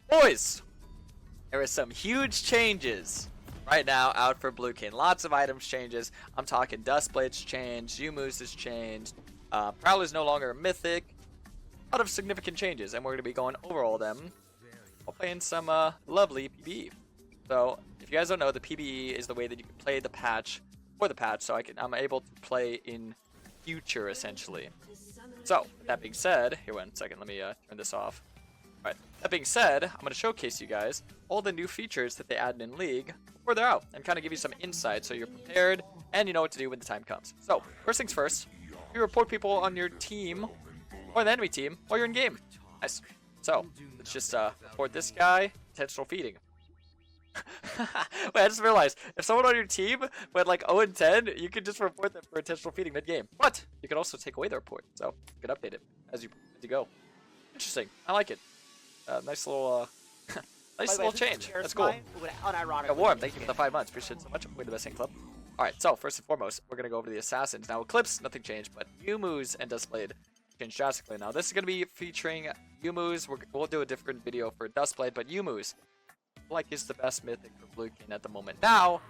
Boys, there are some huge changes right now out for Blue Kayn. Lots of items changes. I'm talking Dustblade's changed, Yoomoo's has changed, Prowler's no longer a mythic. A lot of significant changes, and we're going to be going over all of them while playing some lovely PvE. So, if you guys don't know, the PvE is the way that you can play the patch for the patch, so I'm able to play in future, essentially. So, with that being said, here, one second, let me turn this off. Alright, that being said, I'm going to showcase you guys all the new features that they added in League before they're out, and kind of give you some insight so you're prepared and you know what to do when the time comes. So, first things first, you report people on your team or the enemy team while you're in game. Nice. So, let's just report this guy, intentional feeding. Wait, I just realized, if someone on your team went like 0-10, you can just report them for intentional feeding mid-game. But, you can also take away the report, so you can update it as you go. Interesting. I like it. Nice little, nice little change. That's cool. Yeah, Warm, thank you for the 5 months. Appreciate it so much. We're the best in club. Alright, so first and foremost, we're going to go over the assassins. Now, Eclipse, nothing changed, but Yoomoo's and Dustblade changed drastically. Now, this is going to be featuring Yoomoo's. We'll do a different video for Dustblade, but Yoomoo's, like, is the best mythic for Blue Kayn at the moment. Now,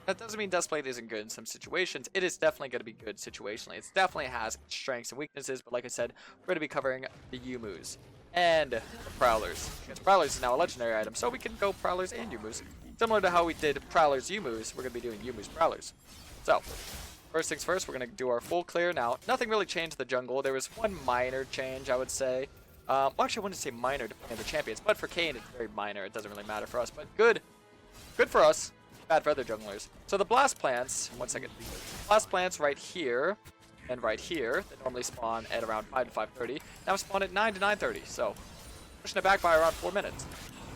that doesn't mean Dustblade isn't good in some situations. It is definitely going to be good situationally. It definitely has strengths and weaknesses, but like I said, we're going to be covering the Yoomoo's and the Prowlers. Because Prowlers is now a legendary item, so we can go Prowlers and Yoomoo's. Similar to how we did Prowlers Yoomoo's, we're going to be doing Yoomoo's Prowlers. So, first things first, we're going to do our full clear. Now, nothing really changed the jungle. There was one minor change, I would say. Well, actually, I wouldn't say minor depending on the champions, but for Kayn, it's very minor. It doesn't really matter for us, but good. Good for us. Bad for other junglers. So the blast plants, one second. Blast plants right here and right here, they normally spawn at around 5 to 5:30. Now spawn at 9 to 9:30, so pushing it back by around 4 minutes.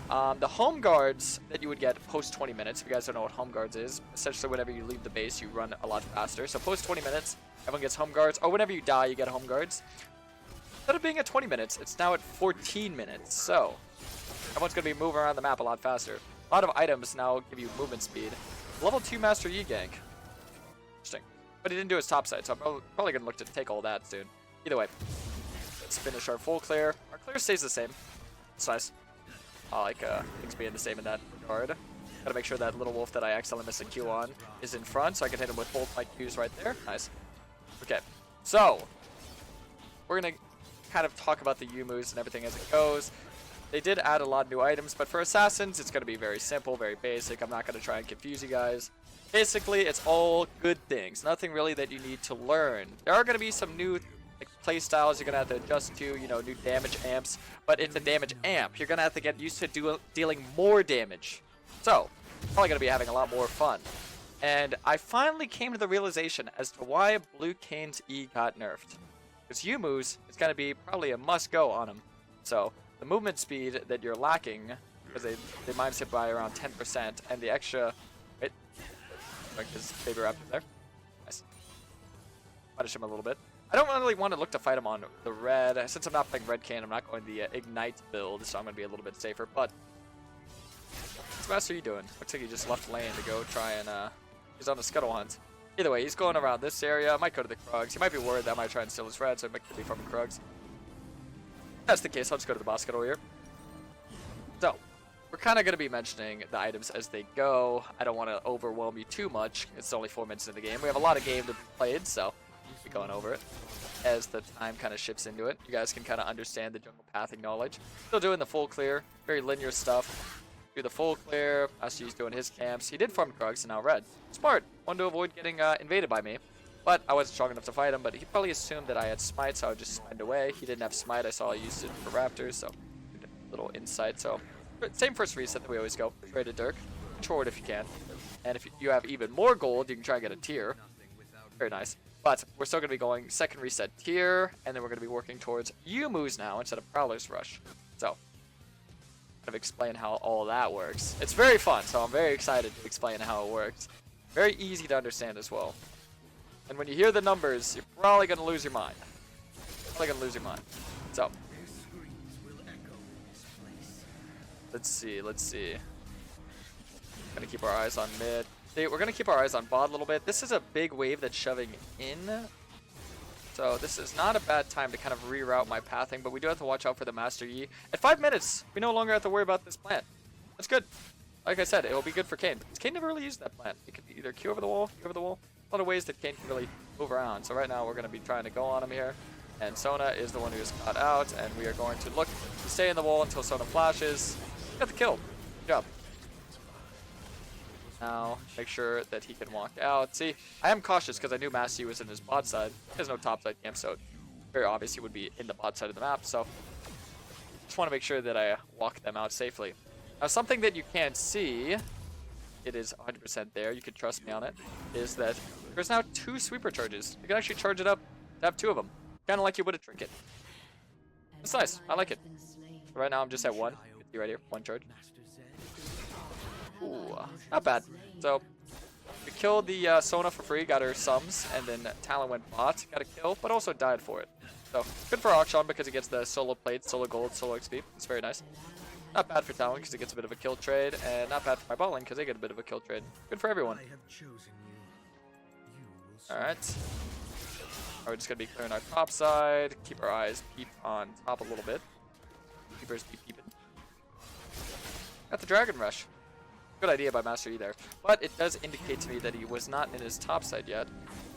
The home guards that you would get post 20 minutes, if you guys don't know what home guards is, essentially whenever you leave the base, you run a lot faster. So post 20 minutes, everyone gets home guards, or whenever you die, you get home guards. Instead of being at 20 minutes, it's now at 14 minutes, so everyone's going to be moving around the map a lot faster. A lot of items now give you movement speed. Level 2 Master Yi gank. Interesting. But he didn't do his top side, so I'm probably going to look to take all that soon. Either way, let's finish our full clear. Our clear stays the same. It's nice. I like things being the same in that regard. Gotta make sure that little wolf that I accidentally missed a Q on is in front, so I can hit him with both my Qs right there. Nice. Okay, so we're going to kind of talk about the Yoomoo's and everything as it goes. They did add a lot of new items, but for assassins, it's going to be very simple, very basic. I'm not going to try and confuse you guys. Basically, it's all good things. Nothing really that you need to learn. There are going to be some new play styles you're going to have to adjust to, you know, new damage amps, but it's a damage amp. You're going to have to get used to dealing more damage. So, probably going to be having a lot more fun. And I finally came to the realization as to why Blue Kayn's E got nerfed. Because Yoomoo's is going to be probably a must-go on him. So, the movement speed that you're lacking, because they mind hit by around 10%, and the extra... Wait. Like his baby raptor there. Nice. Punish him a little bit. I don't really want to look to fight him on the red. Since I'm not playing red Kayn, I'm not going the Ignite build, so I'm going to be a little bit safer. But, what's Master Yi doing? Looks like he just left lane to go try and, he's on the scuttle hunt. Either way, he's going around this area. I might go to the Krugs. He might be worried that I might try and steal his red, so he might be from Krugs. If that's the case, I'll just go to the boss scuttle here. So, we're kind of going to be mentioning the items as they go. I don't want to overwhelm you too much. It's only 4 minutes in the game. We have a lot of game to be played, so we'll be going over it as the time kind of shifts into it. You guys can kind of understand the jungle pathing knowledge. Still doing the full clear. Very linear stuff. Do the full clear. Ashi's doing his camps. He did farm Krugs and now red. Smart. Wanted to avoid getting invaded by me. But I wasn't strong enough to fight him, but he probably assumed that I had smite, so I would just smite away. He didn't have smite. I saw I used it for raptors, so little insight. So same first reset that we always go. Trade a Dirk. Control it if you can. And if you have even more gold, you can try and get a tier. Very nice. But we're still going to be going second reset tier, and then we're going to be working towards Yoomoo's now instead of Prowler's Rush. So, kind of explain how all that works. It's very fun, so I'm very excited to explain how it works. Very easy to understand as well. And when you hear the numbers, you're probably going to lose your mind. Probably going to lose your mind. So, let's see. Gonna keep our eyes on mid. We're gonna keep our eyes on bot a little bit. This is a big wave that's shoving in. So this is not a bad time to kind of reroute my pathing, but we do have to watch out for the Master Yi. At 5 minutes, we no longer have to worry about this plant. That's good. Like I said, it will be good for Kayn. Because Kayn never really used that plant. It could either Q over the wall, Q over the wall. A lot of ways that Kayn can really move around. So right now we're going to be trying to go on him here. And Sona is the one who is caught out. And we are going to look to stay in the wall until Sona flashes. Got the kill. Good job. Now, make sure that he can walk out. See, I am cautious because I knew Massey was in his bot side. He has no top side camp, so very obvious he would be in the bot side of the map. So, just want to make sure that I walk them out safely. Now, something that you can't see, it is 100% there, you can trust me on it, is that there's now 2 sweeper charges. You can actually charge it up to have 2 of them. Kind of like you would a trinket. It's nice. I like it. Right now, I'm just at 1. You can see right here, 1 charge. Ooh, not bad. So, we killed the Sona for free, got her sums, and then Talon went bot, got a kill, but also died for it. So, good for Akshan because he gets the solo plate, solo gold, solo XP. It's very nice. Not bad for Talon because he gets a bit of a kill trade, and not bad for my bot lane because they get a bit of a kill trade. Good for everyone. Alright. We're just going to be clearing our top side, keep our eyes peeped on top a little bit. Keepers keep peeping. Got the Dragon Rush. Good idea by Master Yi there. But it does indicate to me that he was not in his top side yet.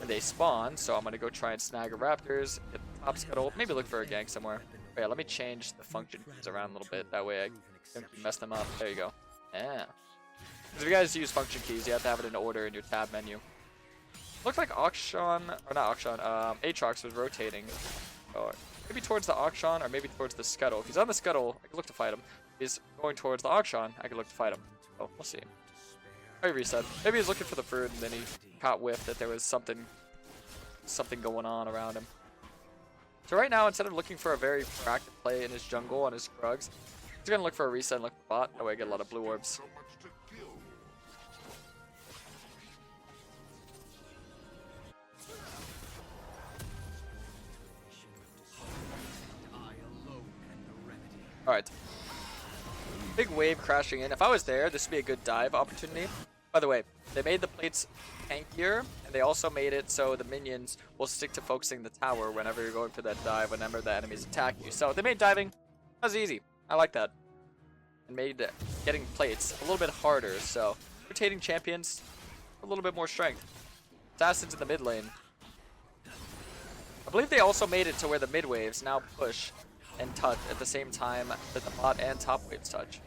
And they spawn, so I'm going to go try and snag a Raptors, get the top scuttle, maybe look for a gank somewhere. But yeah, let me change the function keys around a little bit. That way I don't mess them up. There you go. Yeah. Because if you guys use function keys, you have to have it in order in your tab menu. Looks like Akshan, or not Akshan, Aatrox was rotating. Oh, maybe towards the Akshan or maybe towards the scuttle. If he's on the scuttle, I can look to fight him. If he's going towards the Akshan, I can look to fight him. Oh, we'll see. Maybe reset. Maybe he's looking for the fruit and then he caught whiff that there was something going on around him. So right now, instead of looking for a very proactive play in his jungle on his Krugs, he's gonna look for a reset and look for bot. That way I get a lot of blue orbs. Alright. Big wave crashing in. If I was there, this would be a good dive opportunity. By the way, they made the plates tankier, and they also made it so the minions will stick to focusing the tower whenever you're going for that dive, whenever the enemies attack you. So they made diving as easy. I like that. And made getting plates a little bit harder, so rotating champions, a little bit more strength. Assassins in the mid lane. I believe they also made it to where the mid waves now push and touch at the same time that the bot and top waves touch.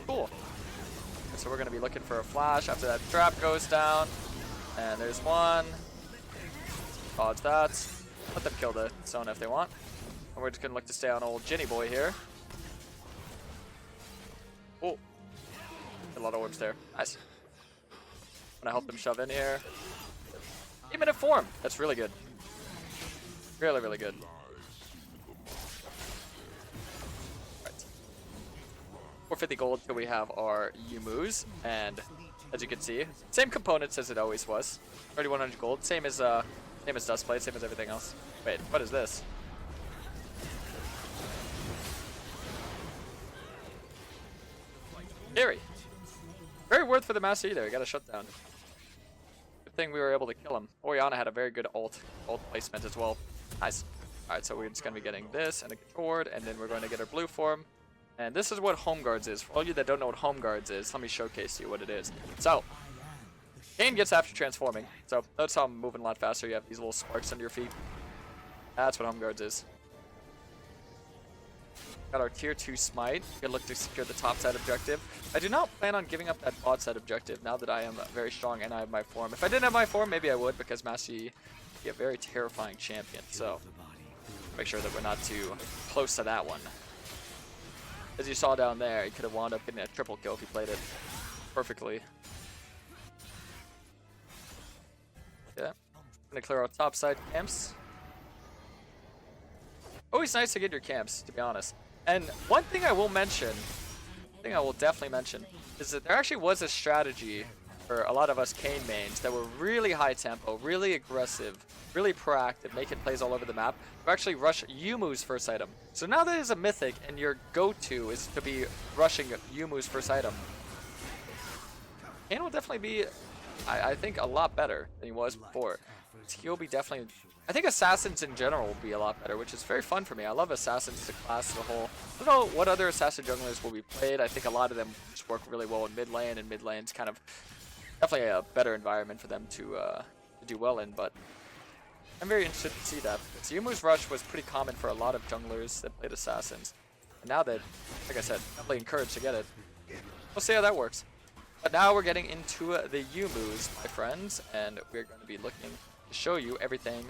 Cool. So we're going to be looking for a flash after that trap goes down. And there's one. Dodge that. Let them kill the Sona if they want. And we're just going to look to stay on old Ginny boy here. Oh. A lot of orbs there. Nice. I'm going to help them shove in here. 8-minute form. That's really good. Really, really good. 450 gold till we have our Youmuus, and as you can see, same components as it always was. 3100 gold, same as Dustblade, same as everything else. Wait, what is this? Scary. Very worth for the Master Yi there. He got a shutdown. Good thing we were able to kill him. Orianna had a very good ult placement as well. Nice. All right, so we're just gonna be getting this and a sword, and then we're going to get our blue form. And this is what Home Guards is. For all you that don't know what Home Guards is, let me showcase you what it is. So, Kayn gets after transforming. So, notice how I'm moving a lot faster. You have these little sparks under your feet. That's what Home Guards is. Got our tier 2 smite. We can look to secure the top side objective. I do not plan on giving up that bot side objective now that I am very strong and I have my form. If I didn't have my form, maybe I would, because Master Yi is a very terrifying champion. So, make sure that we're not too close to that one. As you saw down there, he could have wound up getting a triple kill if he played it perfectly. Yeah. Gonna clear our top side camps. Always nice to get your camps, to be honest. And one thing I will mention, definitely mention, is that there actually was a strategy for a lot of us Kayn mains that were really high tempo, really aggressive, really proactive, making plays all over the map, to actually rush Youmuu's first item. So now that is a mythic and your go-to is to be rushing Youmuu's first item, Kayn will definitely be, I think, a lot better than he was before. he'll be definitely... I think Assassins in general will be a lot better, which is very fun for me. I love Assassins as a class as a whole. I don't know what other Assassin junglers will be played. I think a lot of them just work really well in mid lane, and mid lane's kind of definitely a better environment for them to do well in, but I'm very interested to see that. So Yoomoo's Rush was pretty common for a lot of junglers that played Assassins. And now that, like I said, definitely encouraged to get it. We'll see how that works. But now we're getting into the Yoomoos, my friends, and we're going to be looking to show you everything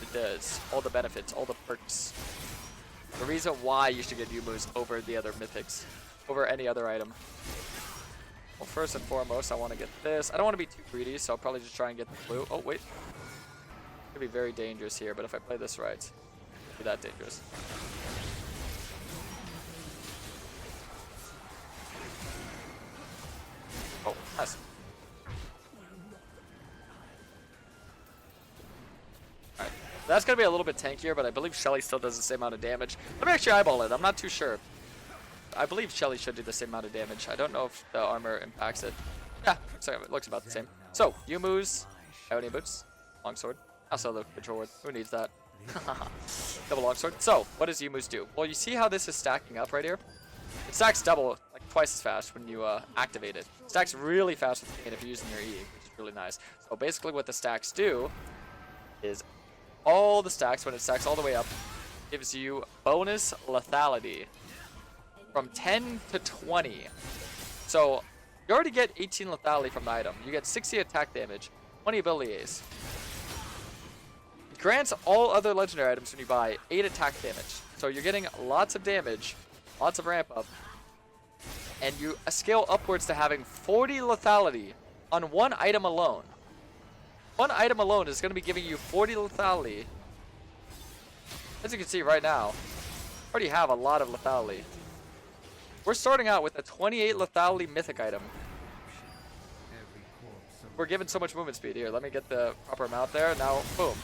it does, all the benefits, all the perks. The reason why you should get Yoomoos over the other mythics, over any other item. Well, first and foremost, I want to get this. I don't want to be too greedy, so I'll probably just try and get the blue. Oh, wait. Could be very dangerous here, but if I play this right, it won't be that dangerous. Oh, nice. Alright, that's going to be a little bit tankier, but I believe Shelly still does the same amount of damage. Let me actually eyeball it. I'm not too sure. I believe Shelly should do the same amount of damage. I don't know if the armor impacts it. Yeah, it looks about the same. So, Yoomoo's Ionian Boots, Longsword. Also the Control Ward. Who needs that? Double Longsword. So, what does Yoomoo's do? Well, you see how this is stacking up right here? It stacks double, like twice as fast when you activate it. It stacks really fast with Kayn if you're using your E, which is really nice. So basically what the stacks do is all the stacks, when it stacks all the way up, gives you bonus lethality from 10 to 20. So you already get 18 lethality from the item. You get 60 attack damage, 20 ability Ace. It grants all other legendary items when you buy 8 attack damage. So you're getting lots of damage, lots of ramp up, and you scale upwards to having 40 lethality on one item alone. One item alone is going to be giving you 40 lethality. As you can see right now, already have a lot of lethality. We're starting out with a 28 lethality mythic item. We're given so much movement speed. Here, let me get the proper amount there. Now, boom.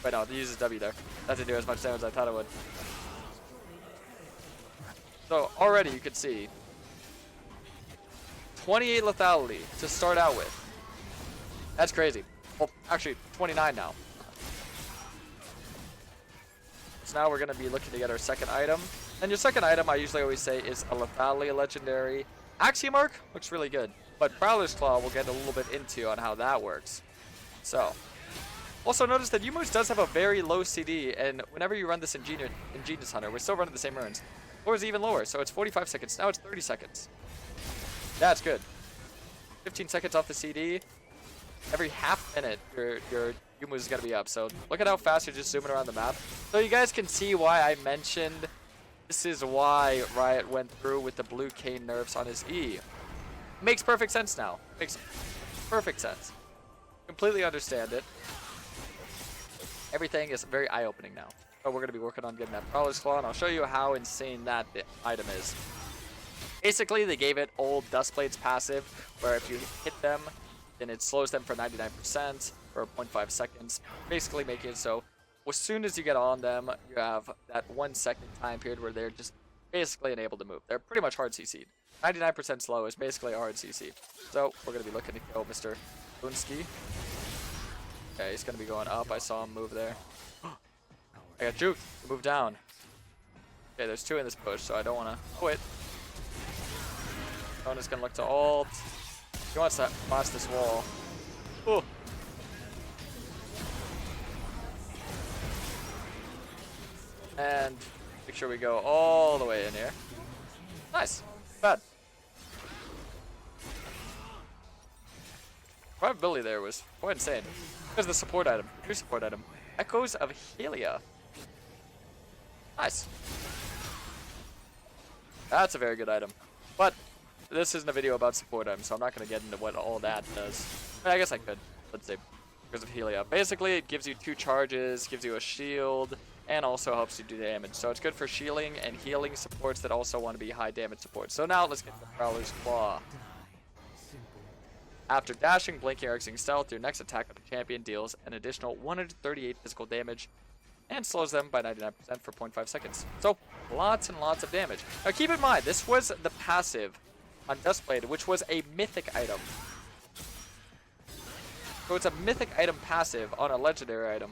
Wait, no, it uses W there. That didn't do as much damage as I thought it would. So, already you can see 28 lethality to start out with. That's crazy. Well, actually, 29 now. So now we're going to be looking to get our second item. And your second item, I usually always say, is a lethality legendary. Axiom Arc looks really good. But Prowler's Claw we'll get a little bit into on how that works. So, also notice that Yoomoo's does have a very low CD, and whenever you run this Ingenious Hunter, we're still running the same runes. Or is even lower, so it's 45 seconds. Now it's 30 seconds. That's good. 15 seconds off the CD. Every half minute, your Yoomoo is going to be up. So look at how fast you're just zooming around the map. So you guys can see why I mentioned this is why Riot went through with the blue Kayn nerfs on his E. Makes perfect sense now. Makes perfect sense. Completely understand it. Everything is very eye-opening now. So we're going to be working on getting that Prowler's Claw, and I'll show you how insane that item is. Basically, they gave it old Dustblade's passive, where if you hit them, then it slows them for 99% for 0.5 seconds. Basically making it so as soon as you get on them, you have that 1 second time period where they're just basically unable to move. They're pretty much hard CC'd. 99% slow is basically a hard CC. So we're going to be looking to kill Mr. Bunski. Okay, he's going to be going up. I saw him move there. I got juked. Move down. Okay, there's 2 in this push, so I don't want to quit. Opponent's going to look to ult. He wants to cross this wall. Ooh. And make sure we go all the way in here. Nice. Bad. Probability there was quite insane. Here's the support item. Here's support item. Echoes of Helia. Nice. That's a very good item. But this isn't a video about support items, so I'm not going to get into what all that does. I guess I could. Let's see. Because of Helia. Basically, it gives you 2 charges, gives you a shield, and also helps you do damage. So it's good for shielding and healing supports that also want to be high damage supports. So now let's get the Prowler's Claw. After dashing, blinking, or exiting stealth, your next attack of the champion deals an additional 138 physical damage and slows them by 99% for 0.5 seconds. So lots and lots of damage. Now keep in mind, this was the passive on Dustblade, which was a mythic item. So it's a mythic item passive on a legendary item.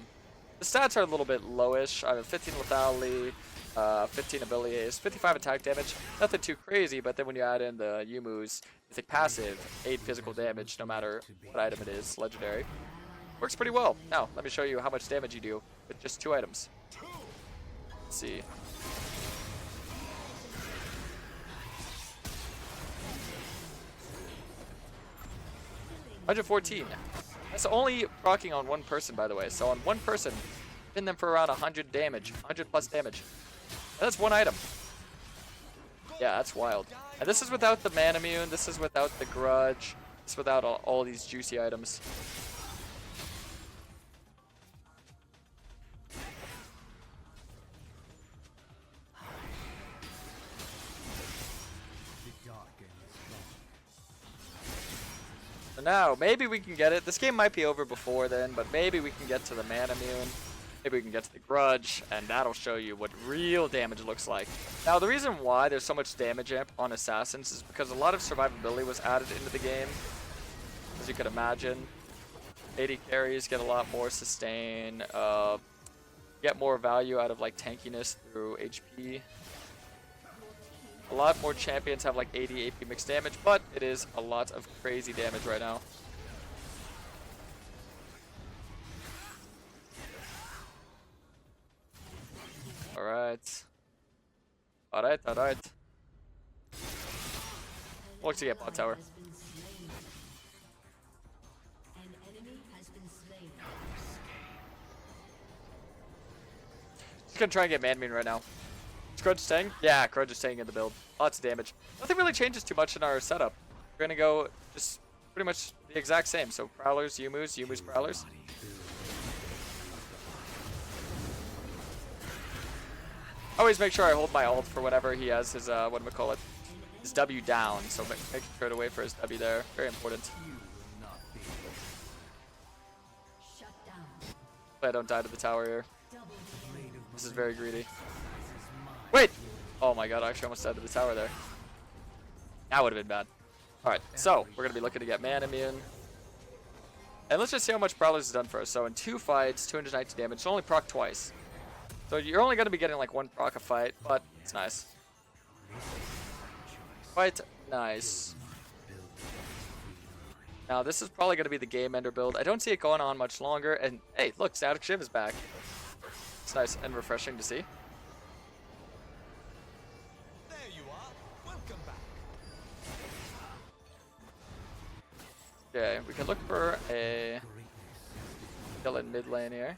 The stats are a little bit lowish. I have 15 lethality, 15 ability haste, 55 attack damage. Nothing too crazy, but then when you add in the Yoomoo's mythic passive, 8 physical damage no matter what item it is, legendary. Works pretty well. Now, let me show you how much damage you do with just 2 items. Let's see. 114. That's only proccing on one person, by the way. So on one person, pin them for around 100 damage, 100 plus damage. And that's one item. Yeah, that's wild. And this is without the man immune. This is without the grudge. This is without all these juicy items. So now, maybe we can get it. This game might be over before then, but maybe we can get to the man immune. Maybe we can get to the grudge, and that'll show you what real damage looks like. Now, the reason why there's so much damage amp on assassins is because a lot of survivability was added into the game. As you could imagine, 80 carries get a lot more sustain, get more value out of like tankiness through HP. A lot more champions have like 80 AP mixed damage, but it is a lot of crazy damage right now. Alright. Alright. Look to get bot tower. Just gonna try and get man mean right now. Is Grudge staying? Yeah, Grudge is staying in the build. Lots of damage. Nothing really changes too much in our setup. We're gonna go just pretty much the exact same. So Prowlers, Yoomoo's, Prowlers. Always make sure I hold my ult for whenever he has his, his W down. So make sure to wait for his W there. Very important. Hopefully I don't die to the tower here. This is very greedy. Wait! Oh my god, I actually almost died to the tower there. That would have been bad. Alright, so we're going to be looking to get man immune. And let's just see how much Prowler's has done for us. So in 2 fights, 290 damage. So only proc twice. So you're only going to be getting like 1 proc a fight, but it's nice. Quite nice. Now this is probably going to be the game ender build. I don't see it going on much longer. And hey, look, Static Shiv is back. It's nice and refreshing to see. There you are. Welcome back. Okay, we can look for a kill in mid lane here.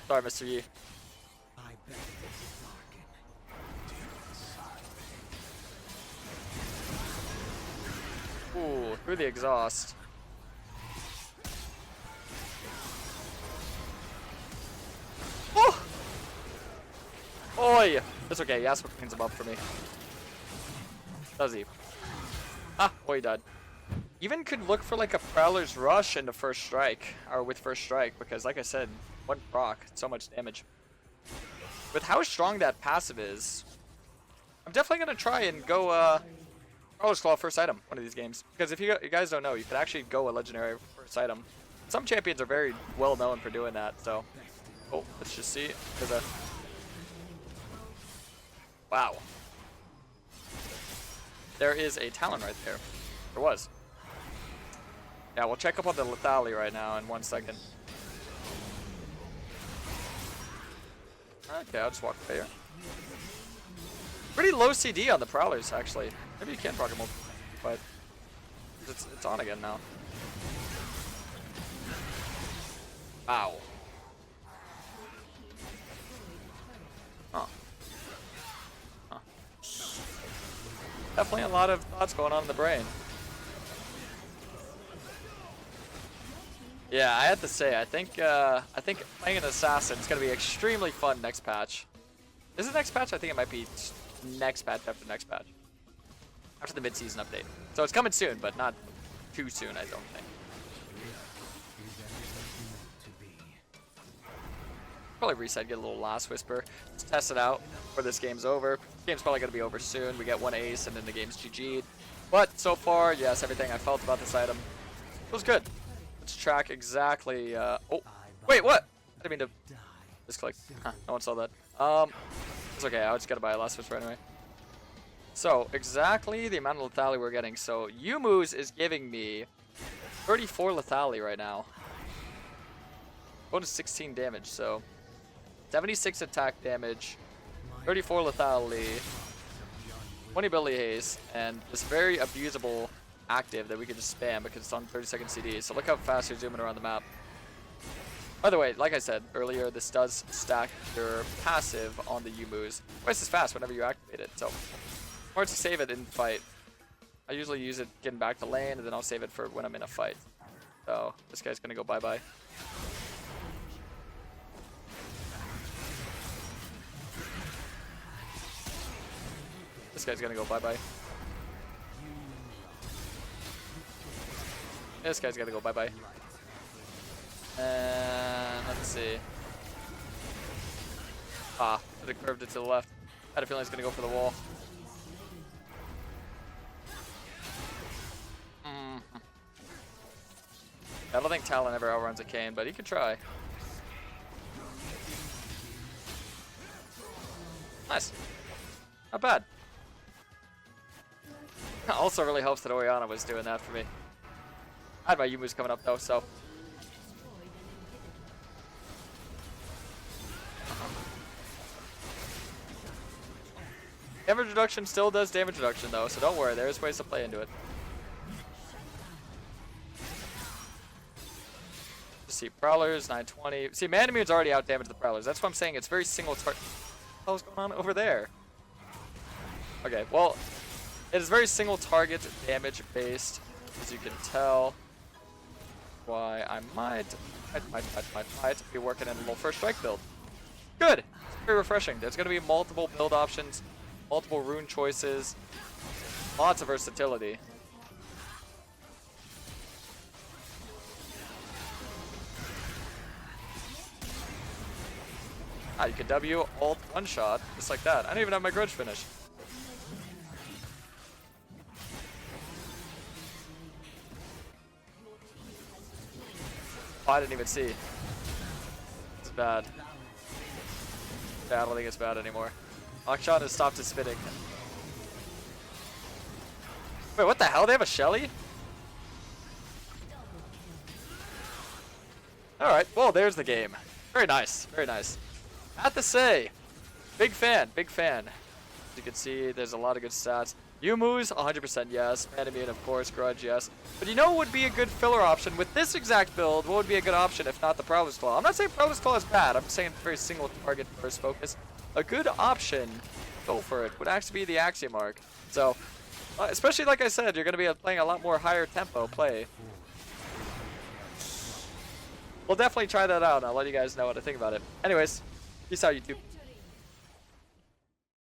Sorry, Mr. Yi. Ooh, through the exhaust. Oh! Oi! That's okay, Yasuo cleans him up for me. Does he? Ah, oh, he died. Even could look for like a Prowler's Rush into first strike, or with first strike, because like I said, 1 proc, so much damage. With how strong that passive is, I'm definitely gonna try and go Prowler's Claw first item one of these games. Because if you guys don't know, you could actually go a legendary first item. Some champions are very well known for doing that, so. Oh, let's just see. There's a. Wow. There is a Talon right there. There was. Yeah, we'll check up on the Lethality right now in 1 second. Okay, I'll just walk away here. Pretty low CD on the Prowlers, actually. Maybe you can proc him, but it's on again now. Wow. Huh. Huh. Definitely a lot of thoughts going on in the brain. Yeah, I have to say, I think playing an assassin is gonna be extremely fun next patch. Is it next patch? I think it might be next patch after next patch. After the mid-season update. So it's coming soon, but not too soon, I don't think. Probably reset, get a little Last Whisper. Just test it out before this game's over. Game's probably going to be over soon. We get one ace and then the game's GG'd. But so far, yes, everything I felt about this item was good. Let's track exactly. Oh, wait, what? I didn't mean to misclick. Huh, no one saw that. It's okay. I just got to buy a Last Whisper anyway. So, exactly the amount of lethality we're getting. So, Yoomoo's is giving me 34 lethality right now. Bonus 16 damage, so 76 attack damage, 34 lethality, 20 ability haste, and this very abusable active that we can just spam because it's on 30-second CD. So look how fast you're zooming around the map. By the way, like I said earlier, this does stack your passive on the Yoomoo's twice as fast whenever you activate it. So, or to save it in fight. I usually use it getting back to lane, and then I'll save it for when I'm in a fight. So this guy's gonna go bye-bye. This guy's gonna go bye-bye. This guy's gonna go bye-bye. And let's see. Ah, it curved it to the left. I had a feeling it's gonna go for the wall. I don't think Talon ever outruns a Kayn, but he could try. Nice. Not bad. Also really helps that Orianna was doing that for me. I had my Yoomoo's coming up though, so. Damage reduction still does damage reduction though, so don't worry, there's ways to play into it. Let's see, Prowlers, 920. See, Man Immune's already out damaged the Prowlers. That's what I'm saying, it's very single target. What the hell's going on over there? Okay, well, it is very single target damage based, as you can tell. Why I might be working in a little first strike build. Good! It's very refreshing. There's going to be multiple build options, multiple rune choices, lots of versatility. Ah, you can W, ult, one shot, just like that. I don't even have my grudge finish. Oh, I didn't even see. It's bad. Yeah, I don't think it's bad anymore. Akshan has stopped his spinning. Wait, what the hell? They have a Shelly? Alright, well, there's the game. Very nice, very nice. I have to say, big fan, big fan. As you can see, there's a lot of good stats. Yoomoo's 100% yes. Man Immune, of course. Grudge, yes. But you know what would be a good filler option with this exact build? What would be a good option if not the Prowler's Claw? I'm not saying Prowler's Claw is bad. I'm saying very single target first focus. A good option, go for it, would actually be the Axiom Arc. So, especially like I said, you're going to be playing a lot more higher tempo play. We'll definitely try that out, and I'll let you guys know what I think about it. Anyways, peace out, YouTube.